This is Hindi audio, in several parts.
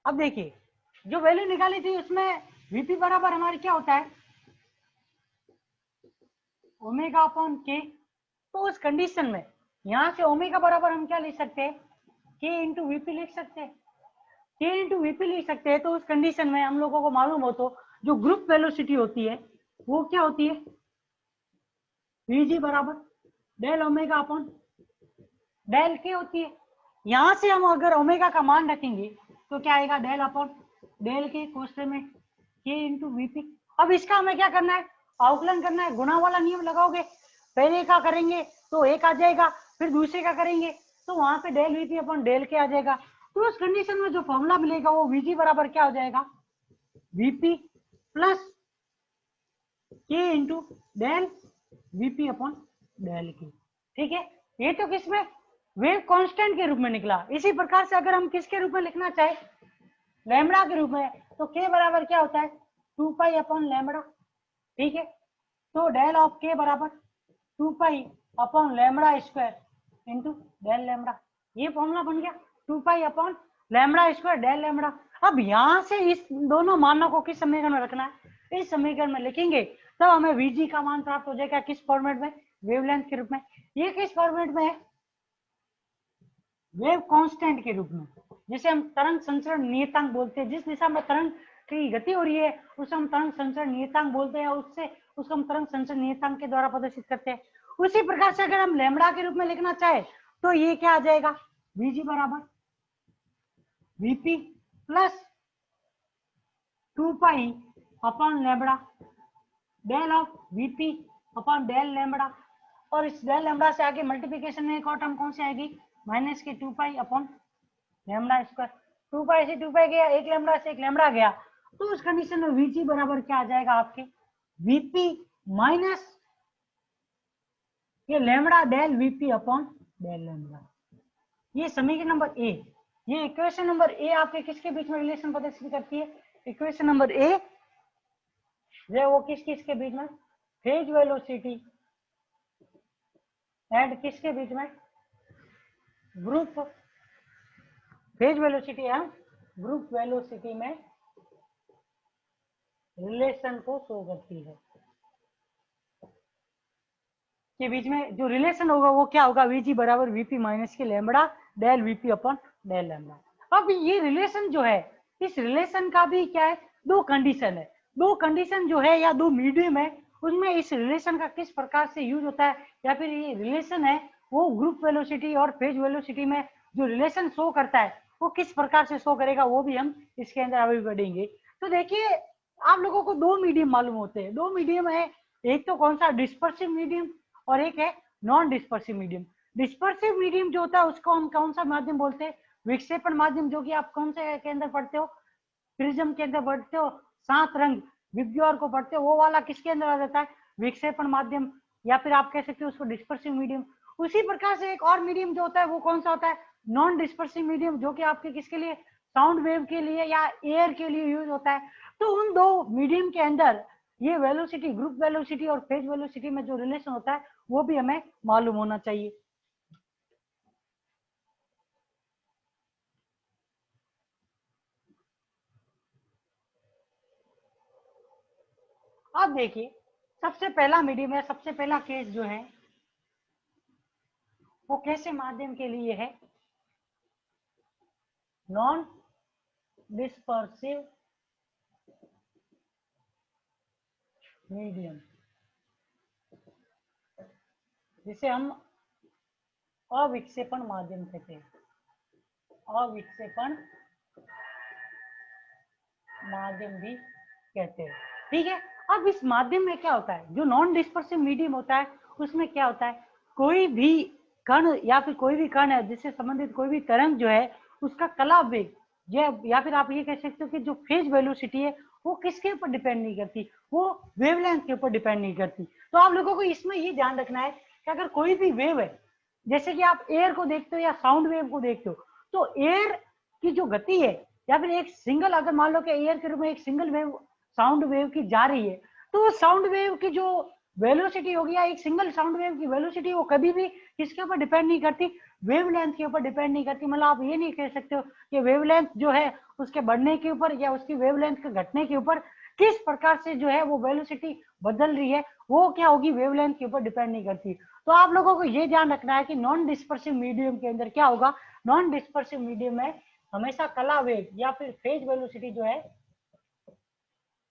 अब देखिए जो वैल्यू निकाली थी उसमें वीपी बराबर हमारे क्या होता है, ओमेगा अपॉन के। तो उस कंडीशन में यहां से ओमेगा बराबर हम क्या लिख सकते हैं, के इंटू वीपी लिख सकते हैं। के इंटू वीपी लिख सकते हैं। तो उस कंडीशन में हम लोगों को मालूम हो तो जो ग्रुप वेलोसिटी होती है वो क्या होती है, वीजी बराबर डेल ओमेगा अपॉन डेल के होती है। यहां से हम अगर ओमेगा का मान रखेंगे तो क्या आएगा, डेल अपॉन डेल के कोष्ठक में के इंटू वीपी। अब इसका हमें क्या करना है, अवकलन करना है। गुणा वाला नियम लगाओगे, पहले का करेंगे तो एक आ जाएगा, फिर दूसरे का करेंगे तो वहां पे डेल वीपी अपॉन डेल के आ जाएगा। तो उस कंडीशन में जो फॉर्मूला मिलेगा वो वीजी बराबर क्या हो जाएगा, vp plus k into del VP upon del की। ठीक है, ये तो किसमें, वेव कांस्टेंट के रूप में निकला। इसी प्रकार से अगर हम किसके रूप में लिखना चाहे, लैम्बडा के रूप में, तो के बराबर क्या होता है, 2 पाई अपॉन लैम्बडा। ठीक है, तो डेल ऑफ के बराबर 2 pi upon lambda square into del lambda. ये फॉर्मूला बन गया, 2 pi upon lambda square del lambda. अब यहां से इस दोनों मानों को किस समीकरण में रखना है, इस समीकरण में लिखेंगे तब हमें वीजी का मान प्राप्त हो जाएगा। किस फॉर्मेट में, वेवलेंथ के रूप में। ये किस फॉर्मेट में है, वेव कांस्टेंट के रूप में, जिसे हम तरंग संचरण नियतांक बोलते हैं। जिस दिशा में तरंग की गति हो रही है उसे हम तरंग संचरण नियतांक बोलते हैं, उससे उसको हम तरंग संचरण नियतांक के द्वारा प्रदर्शित करते हैं। उसी प्रकार से अगर हम लैम्बडा के रूप में लिखना चाहे तो ये क्या आ जाएगा, वीजी बराबर vp plus 2 pi upon lambda del of vp upon del lambda. और इस डेल लैम्बडा से आगे मल्टीप्लिकेशन में एक और टर्म कौन सी आएगी, माइनस के 2 पाई अपॉन लैम्बडा स्क्वायर। 2 पाई से 2 पाई गया, एक लैम्बडा से एक लैम्बडा गया। तो उस कंडीशन में वीजी बराबर क्या आ जाएगा आपके, वीपी माइनस ये lambda del VP upon del lambda. ये समीकरण नंबर ए। ये इक्वेशन नंबर ए आपके किसके बीच में रिलेशन प्रदर्शित करती है, इक्वेशन नंबर ए जो वो किस किस के बीच में, फेज वेलोसिटी एंड किसके बीच में, ग्रुप फेज वेलोसिटी है, ग्रुप वेलोसिटी में रिलेशन को शो करती है। के बीच में जो रिलेशन होगा वो क्या होगा, वीजी बराबर वीपी माइनस के lambda del VP upon del lambda. अब ये रिलेशन जो है, इस रिलेशन का भी क्या है, दो कंडीशन है। दो कंडीशन जो है या दो मीडियम है, उसमें इस रिलेशन का किस प्रकार से यूज होता है, या फिर ये रिलेशन है वो ग्रुप वेलोसिटी और फेज वेलोसिटी में जो रिलेशन शो करता है वो किस प्रकार से शो करेगा, वो भी हम इसके अंदर अभी बढ़ेंगे। तो देखिए आप लोगों को दो मीडियम मालूम होते हैं, दो मीडियम है, एक तो कौन सा, डिस्पर्सिव मीडियम और एक है non dispersive medium. Dispersive medium जो होता है उसको हम कौन सा माध्यम बोलते हैं, विक्षेपण माध्यम, जो कि आप कौन से के अंदर पढ़ते हो, प्रिज्म के अंदर पढ़ते हो, सात रंग विबग्योर को पढ़ते हो, वो वाला किसके अंदर आ जाता है, विक्षेपण माध्यम, या फिर आप कह सकते हो उसको डिस्पर्सिव मीडियम। उसी प्रकार से एक और मीडियम जो होता है वो कौन सा होता है, नॉन डिस्पर्सिव मीडियम, जो कि आपके किसके लिए, साउंड वेव के लिए या एयर के लिए यूज होता है। तो उन दो मीडियम के अंदर ये वेलोसिटी, ग्रुप वेलोसिटी और फेज वेलोसिटी में जो रिलेशन होता है वो भी हमें मालूम होना चाहिए। अब देखिए सबसे पहला मीडियम है, सबसे पहला केस जो है वो कैसे माध्यम के लिए है, नॉन डिस्पर्सिव मीडियम, जिसे हम अविक्षेपण माध्यम कहते हैं, अविक्षेपण माध्यम भी कहते हैं। ठीक है, अब इस माध्यम में क्या होता है, जो नॉन डिस्पर्सिव मीडियम होता है उसमें क्या होता है, कोई भी कण या फिर कोई भी कण है जिससे संबंधित कोई भी तरंग जो है उसका कलाप वेग, या फिर आप ये कह सकते हो कि जो फेज वेलोसिटी है वो किसके ऊपर डिपेंड नहीं करती, वो वेवलेंथ के ऊपर डिपेंड नहीं करती। तो आप लोगों को इसमें ये ध्यान रखना है कि अगर कोई भी वेव है, जैसे कि आप एयर को देखते हो या साउंड वेव को देखते हो, तो एयर की जो गति है या फिर एक सिंगल, अगर मान लो कि एयर के रूप में एक सिंगल वेव साउंड वेव की जा रही है, तो साउंड वेव की जो वेलोसिटी हो गया, एक सिंगल साउंड वेव की वेलोसिटी वो कभी भी किसके ऊपर डिपेंड नहीं करती, वेवलेंथ के ऊपर डिपेंड नहीं करती। मतलब आप ये नहीं कह सकते हो कि वेवलेंथ जो है उसके बढ़ने के ऊपर या उसकी वेवलेंथ के घटने के ऊपर किस प्रकार से जो है वो वेलोसिटी बदल रही है, वो क्या होगी, वेवलेंथ के ऊपर डिपेंड नहीं करती। तो आप लोगों को ये ध्यान रखना है कि नॉन डिस्पर्सिव मीडियम के अंदर क्या होगा, नॉन डिस्पर्सिव मीडियम में हमेशा कला वेग या फिर फेज वेलोसिटी जो है,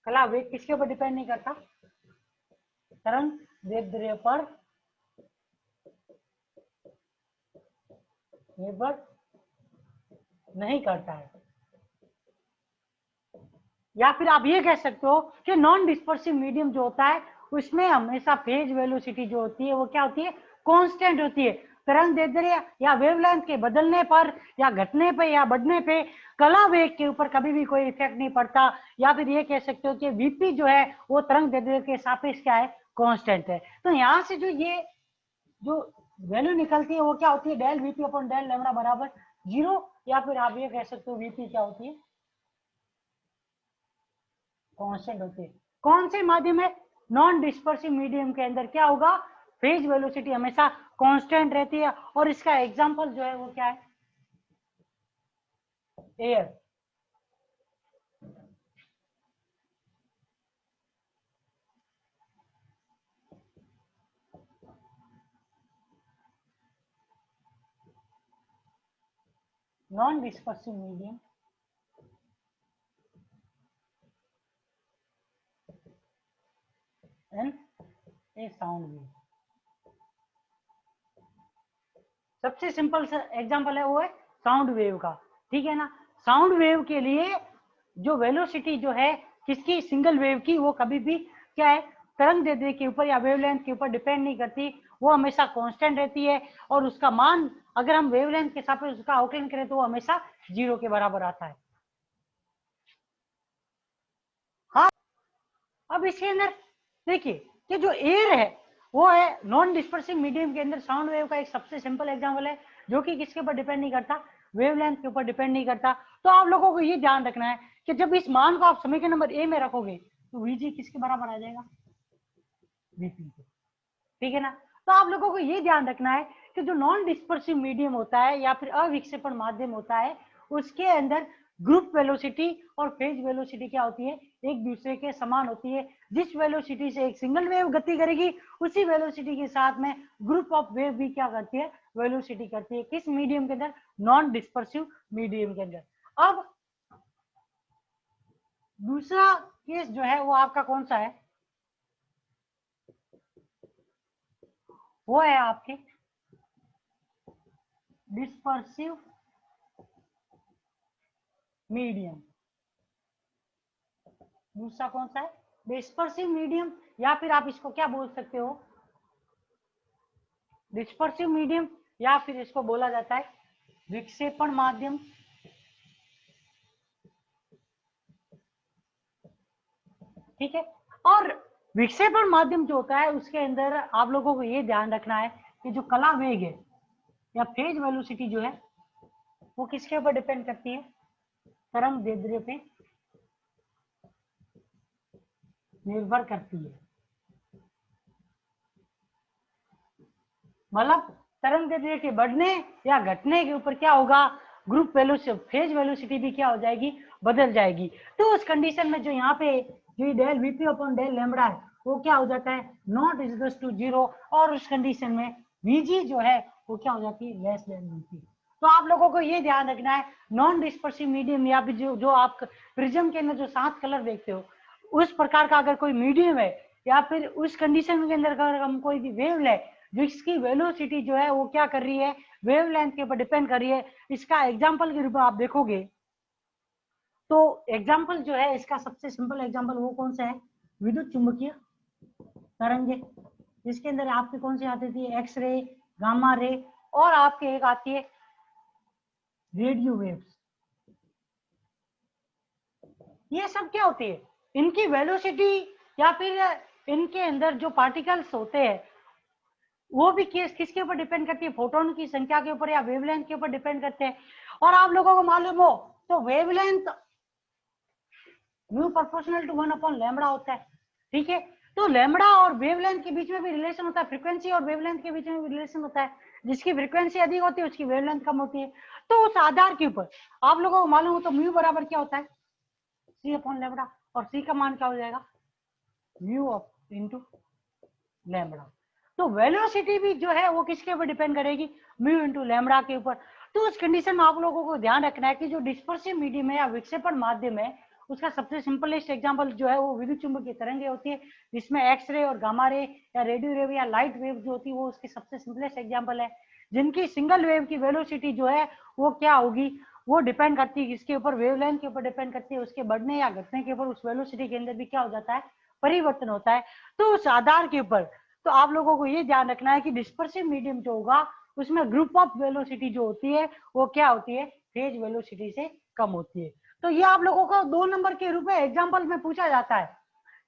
कला वेग किसके ऊपर डिपेंड नहीं करता, तरंग दैर्ध्य पर निर्भर नहीं करता है। या फिर आप ये कह सकते हो कि नॉन डिस्पर्सिव मीडियम जो होता है उसमें हमेशा फेज वेलोसिटी जो होती है वो क्या होती है, कांस्टेंट होती है। तरंग दैर्ध्य या वेवलेंथ के बदलने पर या घटने पे या बढ़ने पे कला वेग के ऊपर कभी भी कोई इफेक्ट नहीं पड़ता। या फिर ये कह सकते हो कि वीपी जो है वो तरंग दैर्ध्य के सापेक्ष क्या है, कांस्टेंट है। तो यहाँ से जो वैल्यू निकलती है वो क्या होती है, del VP upon del lambda बराबर 0। या फिर आप ये कह सकते हो वीपी क्या होती है, कांस्टेंट होती है। कौन से माध्यम है, नॉन डिस्पर्सिव मीडियम के अंदर क्या होगा, फेज वेलोसिटी हमेशा कांस्टेंट रहती है। और इसका एग्जांपल जो है वो क्या है, air. Non dispersive medium and A sound wave. सबसे सिंपल एग्जांपल है वो है साउंड वेव का, ठीक है ना। साउंड वेव के लिए जो वेलोसिटी जो है किसकी, सिंगल वेव की, वो कभी भी क्या है, तरंग दैर्ध्य के ऊपर या वेवलेंथ के ऊपर डिपेंड नहीं करती, वो हमेशा कांस्टेंट रहती है। और उसका मान अगर हम वेवलेंथ के सापेक्ष उसका आउटलाइन करें तो वो हमेशा 0 के बराबर आता है। हाँ, अब इसके अंदर देखिए कि जो एयर है वो है नॉन डिस्पर्सिव मीडियम के अंदर साउंड वेव का एक सबसे सिंपल एग्जांपल है, जो कि किसके ऊपर डिपेंड नहीं करता, वेवलेंथ के ऊपर डिपेंड नहीं करता। तो आप लोगों को ये ध्यान रखना है कि जब इस मान को आप समीकरण नंबर ए में रखोगे तो वीजी किसके बराबर आ जाएगा, वीपी के, ठीक है ना। तो आप लोगों को ये ध्यान रखना है कि जो नॉन डिस्पर्सिव मीडियम होता है या फिर अविक्षेपण माध्यम होता है उसके अंदर ग्रुप वेलोसिटी और फेज वेलोसिटी क्या होती है, एक दूसरे के समान होती है। जिस वेलोसिटी से एक सिंगल वेव गति करेगी उसी वेलोसिटी के साथ में ग्रुप ऑफ वेव भी क्या करती है, वेलोसिटी करती है। किस मीडियम के अंदर, नॉन डिस्पर्सिव मीडियम के अंदर। अब दूसरा केस जो है वो आपका कौन सा है, वो है आपके डिस्पर्सिव मीडियम। दूसरा कौन सा है, डिस्पर्सिव मीडियम, या फिर आप इसको क्या बोल सकते हो, डिस्पर्सिव मीडियम, या फिर इसको बोला जाता है विक्षेपण माध्यम। ठीक है। और विक्षेपण माध्यम जो होता है उसके अंदर आप लोगों को ये ध्यान रखना है कि जो कला वेग है या फेज वेलोसिटी जो है वो किसके ऊपर डिपेंड करती है, तरंग दैर्ध्य पे निर्भर करती है। मतलब तरंग दैर्ध्य के बढ़ने या घटने के ऊपर क्या होगा, ग्रुप वेलोसिटी, फेज वेलोसिटी भी क्या हो जाएगी, बदल जाएगी। तो उस कंडीशन में जो यहाँ पे जो del VP upon del lambda है वो क्या हो जाता है, नॉट इज टू 0। और उस कंडीशन में वीजी जो है वो क्या हो जाती है, लेस देन वीपी। तो आप लोगों को ये ध्यान रखना है, नॉन डिस्पर्सिव मीडियम या फिर जो आप प्रिज्म के अंदर जो 7 कलर देखते हो उस प्रकार का अगर कोई मीडियम है या फिर उस कंडीशन के अंदर अगर हम कोई भी वेव ले जिसकी वेलोसिटी जो है वो क्या कर रही है, वेवलेंथ के ऊपर डिपेंड कर रही है। इसका एग्जांपल के रूप में आप देखोगे तो एग्जांपल जो है इसका सबसे सिंपल एग्जांपल वो कौन सा है, विद्युत चुंबकीय तरंगे, जिसके अंदर आपके कौन सी आती थी, एक्स रे, गामा रे, और आपके एक आती है रेडियो वेव्स। ये सब क्या होती है, इनकी वेलोसिटी या फिर इनके अंदर जो पार्टिकल्स होते हैं वो भी किसके ऊपर डिपेंड करती है, फोटोन की संख्या के ऊपर या वेवलेंथ के ऊपर डिपेंड करते हैं। और आप लोगों को मालूम हो तो wavelength mu proportional to 1 upon lambda होता है, ठीक है। तो लैम्बडा और वेवलेंथ के बीच में भी रिलेशन होता है, फ्रीक्वेंसी और वेवलेंथ के बीच में भी रिलेशन होता है। जिसकी फ्रीक्वेंसी अधिक होती है उसकी वेवलेंथ कम होती है। तो उस आधार के ऊपर आप लोगों को मालूम हो तो म्यू बराबर क्या होता है, सी अपॉन लैम्बडा, और सी का मान क्या हो जाएगा, म्यू ऑफ इनटू लैम्बडा। तो वेलोसिटी भी जो है वो किसके ऊपर डिपेंड करेगी, म्यू इनटू लैम्बडा के ऊपर। तो उस कंडीशन में आप लोगों को ध्यान रखना है कि जो डिस्पर्सिव मीडियम है या विक्षेपण माध्यम है उसका सबसे सिंपलेस्ट एग्जांपल जो है वो विद्युत चुंबकीय तरंगें होती है, जिसमें एक्सरे और गामा रे या रेडियो वेव या लाइट वेव जो होती है वो उसकी सबसे सिंपलेस्ट एग्जांपल है, जिनकी सिंगल वेव की वेलोसिटी जो है वो क्या होगी, वो डिपेंड करती है किसके ऊपर, वेवलेंथ के ऊपर डिपेंड करती है, उसके बढ़ने या घटने के ऊपर उस वेलोसिटी के अंदर भी क्या हो जाता है, परिवर्तन होता है। तो उस आधार के ऊपर तो आप लोगों को ये ध्यान रखना है कि डिस्पर्सिव मीडियम जो होगा उसमें ग्रुप ऑफ वेलोसिटी जो होती है वो क्या होती है, फेज वेलोसिटी से कम होती है। तो ये आप लोगों को 2 नंबर के रूप में एग्जाम्पल में पूछा जाता है।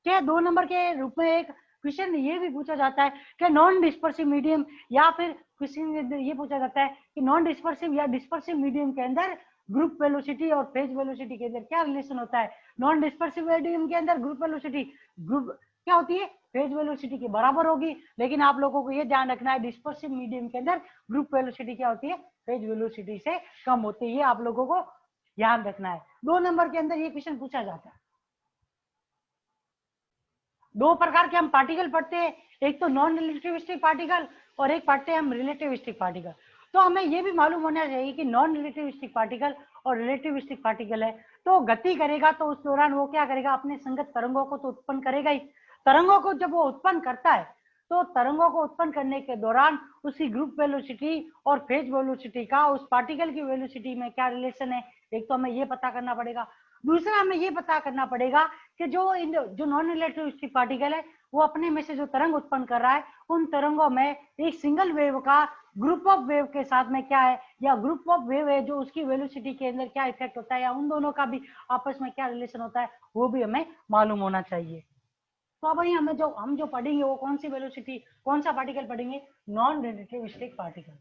क्या 2 नंबर के रूप में एक क्वेश्चन ये भी पूछा जाता है कि नॉन डिस्पर्सिव मीडियम, या फिर क्वेश्चन के अंदर ये पूछा जाता है कि नॉन डिस्पर्सिव या डिस्पर्सिव मीडियम के अंदर ग्रुप वेलोसिटी और फेज वेलोसिटी के अंदर क्या रिलेशन होता है। नॉन डिस्पर्सिव मीडियम के अंदर ग्रुप वेलोसिटी ग्रुप क्या होती है, फेज वेलोसिटी के बराबर होगी, लेकिन आप लोगों को ये ध्यान रखना है डिस्पर्सिव मीडियम के अंदर ग्रुप वेलोसिटी क्या होती है, फेज वेलोसिटी से कम होती है। ये आप लोगों को ध्यान रखना है, 2 नंबर के अंदर ये क्वेश्चन पूछा जाता है। 2 प्रकार के हम पार्टिकल पढ़ते हैं, एक तो नॉन रिलेटिविस्टिक पार्टिकल और एक पढ़ते हैं हम रिलेटिविस्टिक पार्टिकल। तो हमें ये भी मालूम होना चाहिए कि नॉन रिलेटिविस्टिक पार्टिकल और रिलेटिविस्टिक पार्टिकल है तो गति करेगा तो उस दौरान वो क्या करेगा, अपने संगत तरंगों को तो उत्पन्न करेगा ही। तरंगों को जब वो उत्पन्न करता है तो तरंगों को उत्पन्न करने के दौरान उसकी ग्रुप वेलोसिटी और फेज वेलोसिटी का उस पार्टिकल की वेलोसिटी में क्या रिलेशन है, एक तो हमें ये पता करना पड़ेगा। दूसरा हमें ये पता करना पड़ेगा कि जो नॉन रिलेटिविस्टिक पार्टिकल है वो अपने में से जो तरंग उत्पन्न कर रहा है उन तरंगों में एक सिंगल वेव का ग्रुप ऑफ वेव के साथ में क्या है, या ग्रुप ऑफ वेव है जो उसकी वेलोसिटी के अंदर क्या इफेक्ट होता है, या उन दोनों का भी आपस में क्या रिलेशन होता है वो भी हमें मालूम होना चाहिए। तो अब वही हम जो पढ़ेंगे वो कौन सी वेलोसिटी, कौन सा पार्टिकल पढ़ेंगे, नॉन रिलेटिविस्टिक पार्टिकल।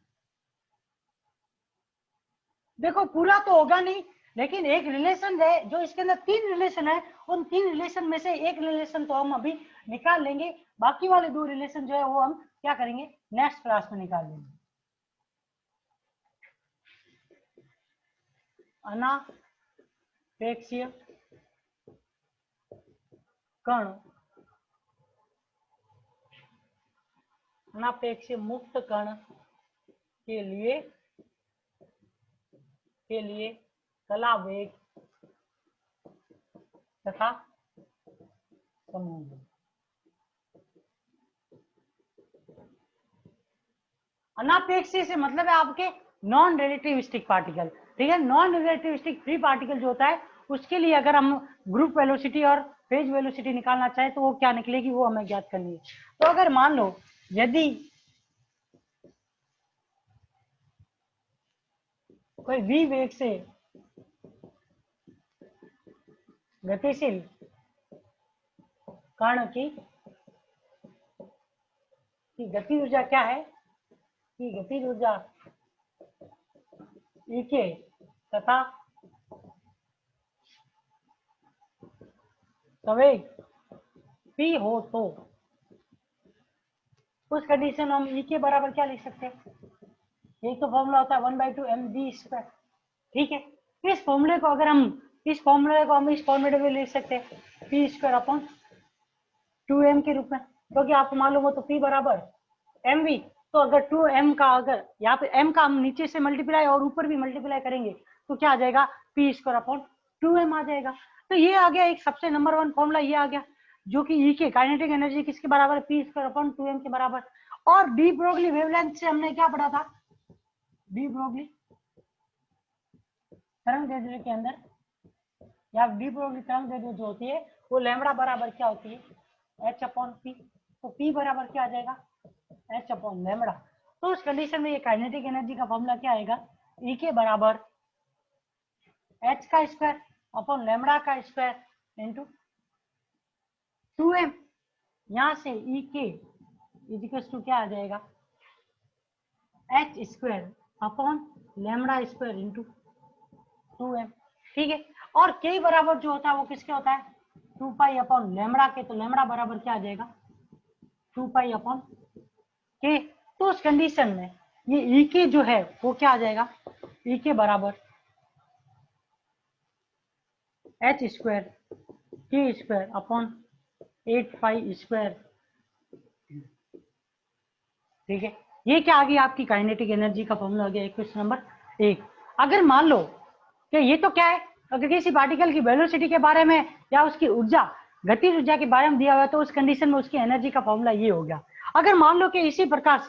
देखो पूरा तो होगा नहीं, लेकिन एक रिलेशन है जो इसके अंदर 3 रिलेशन है, उन 3 रिलेशन में से एक रिलेशन तो हम अभी निकाल लेंगे, बाकी वाले 2 रिलेशन जो है वो हम क्या करेंगे, नेक्स्ट क्लास में निकाल लेंगे। अनापेक्षीय कण, अनापेक्षीय मुक्त कण के लिए कला वेग तथा समूह। अनापेक्षी से मतलब है आपके नॉन रिलेटिविस्टिक पार्टिकल, ठीक है। नॉन रिलेटिविस्टिक फ्री पार्टिकल जो होता है उसके लिए अगर हम ग्रुप वेलोसिटी और फेज वेलोसिटी निकालना चाहे तो वो क्या निकलेगी वो हमें ज्ञात करनी है। तो अगर मान लो यदि कोई v वेग से गतिशील कण की गति ऊर्जा क्या है, कि गति ऊर्जा E के तथा संवेग P हो तो उस कंडीशन में हम E के बराबर क्या लिख सकते हैं, एक तो फॉर्मूला होता है 1/2 mv², ठीक है। इस फॉर्मूले को इस फॉर्मूले में लिख सकते हैं p² अपॉन 2m के रूप में, क्योंकि आपको मालूम हो तो p बराबर mv। तो अगर 2m का अगर यहाँ पे m का हम नीचे से मल्टीप्लाई और ऊपर भी मल्टीप्लाई करेंगे तो क्या आ जाएगा, p² अपॉन 2m आ जाएगा। तो ये आ गया एक सबसे नंबर 1 फॉर्मूला, ये आ गया जो कि E के काइनेटिक एनर्जी किसके बराबर है, p² अपॉन 2m के बराबर। और डी ब्रोगली वेवलेंथ से हमने क्या पढ़ा था, डी ब्रोगली तरंग दैर्ध्य के अंदर या डी ब्रोगली तरंग दैर्ध्य जो होती है वो लैम्बडा बराबर क्या होती है, h अपॉन p। तो p बराबर क्या आ जाएगा, h अपॉन लैम्बडा। तो उस कंडीशन में ये काइनेटिक एनर्जी का फॉर्मूला क्या आएगा, E के बराबर h का स्क्वायर अपॉन लैम्बडा का स्क्वायर इंटू 2m। यहां से E के इजिकल्स टू क्या आ जाएगा, h square upon lambda square into 2m, ठीक है। और k बराबर जो होता है वो किसके होता है, 2 पाई अपॉन लैम्बडा के, तो लैम्बडा बराबर क्या आ जाएगा 2 पाई अपॉन के। तो उस कंडीशन में ये ई के जो है वो क्या आ जाएगा, ई के बराबर H square k square upon 8 pi square. ठीक है, ये क्या आ गई आपकी काइनेटिक एनर्जी का फॉर्मूला आ गया क्वेश्चन नंबर 1। अगर मान लो कि ये तो क्या है, अगर किसी पार्टिकल की वेलोसिटी के बारे में या उसकी ऊर्जा, गतिज ऊर्जा के बारे में दिया हुआ है, तो उस कंडीशन में उसकी एनर्जी का फॉर्मूला ये हो गया। अगर मान लो कि इसी प्रकार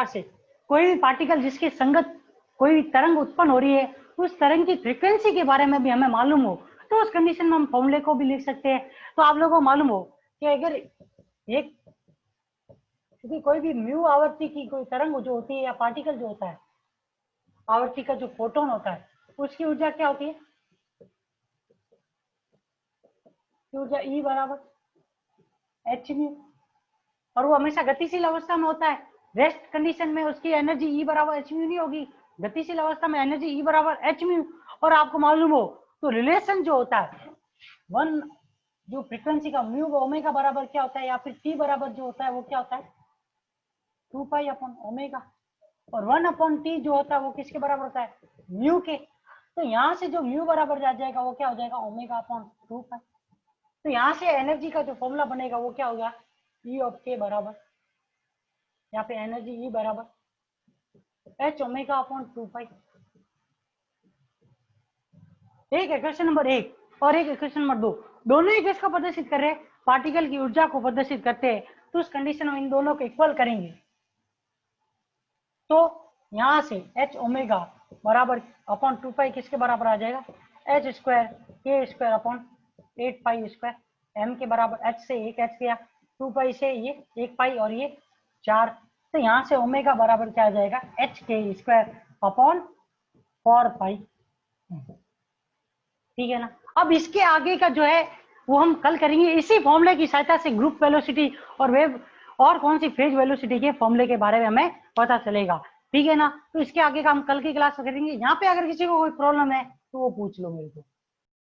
से कोई भी पार्टिकल जिसके संगत कोई तरंग उत्पन्न हो रही है, उस तरंग की फ्रीक्वेंसी के बारे में भी हमें मालूम हो, तो उस कंडीशन में हम फॉर्मूले को भी लिख सकते हैं। तो आप लोगों को मालूम हो कि अगर एक, क्योंकि कोई भी म्यू आवृत्ति की कोई तरंग जो होती है या पार्टिकल जो होता है, आवृत्ति का जो फोटोन होता है, उसकी ऊर्जा क्या होती है, ऊर्जा ई बराबर एच म्यू, और वो हमेशा गतिशील अवस्था में होता है। रेस्ट कंडीशन में उसकी एनर्जी ई बराबर एच म्यू नहीं होगी, गतिशील अवस्था में एनर्जी ई बराबर एच म्यू। और आपको मालूम हो तो रिलेशन जो होता है वन, जो फ्रीक्वेंसी का म्यू ओमेगा बराबर क्या होता है, या फिर टी बराबर जो होता है वो क्या होता है 2 पाई अपॉन ओमेगा, और 1 अपॉन टी जो होता है वो किसके बराबर होता है, म्यू के। तो यहाँ से जो म्यू बराबर आ जाएगा वो क्या हो जाएगा ओमेगा अपॉन 2 पाई। तो यहाँ से एनर्जी का जो फॉर्मूला बनेगा वो क्या होगा, ई ऑफ के बराबर, यहाँ पे एनर्जी ई बराबर एच ओमेगा अपॉन 2 पाई। एक इक्वेशन नंबर 1 और एक इक्वेशन नंबर 2, दोनों इक्वेशन को प्रदर्शित कर रहे हैं, पार्टिकल की ऊर्जा को प्रदर्शित करते हैं। तो उस कंडीशन में इन दोनों को इक्वल करेंगे, तो यहाँ से एच ओमेगा बराबर अपॉन 2 पाई किसके बराबर आ जाएगा, h square k square upon 8 pi square. M के बराबर एच से एक एच गया, 2 पाई से ये 1 पाई और ये 4। तो यहाँ से ओमेगा बराबर क्या आ जाएगा, एच के स्क्वायर अपॉन 4 पाई। ठीक है ना। अब इसके आगे का जो है वो हम कल करेंगे इसी फॉर्मूले की सहायता से, ग्रुप वेलोसिटी और वेव और कौन सी फेज वेलोसिटी के फॉर्मूले के बारे में हमें पता चलेगा। ठीक है ना। तो इसके आगे का हम कल की क्लास में करेंगे। यहाँ पे अगर किसी को कोई प्रॉब्लम है तो वो पूछ लो मेरे को।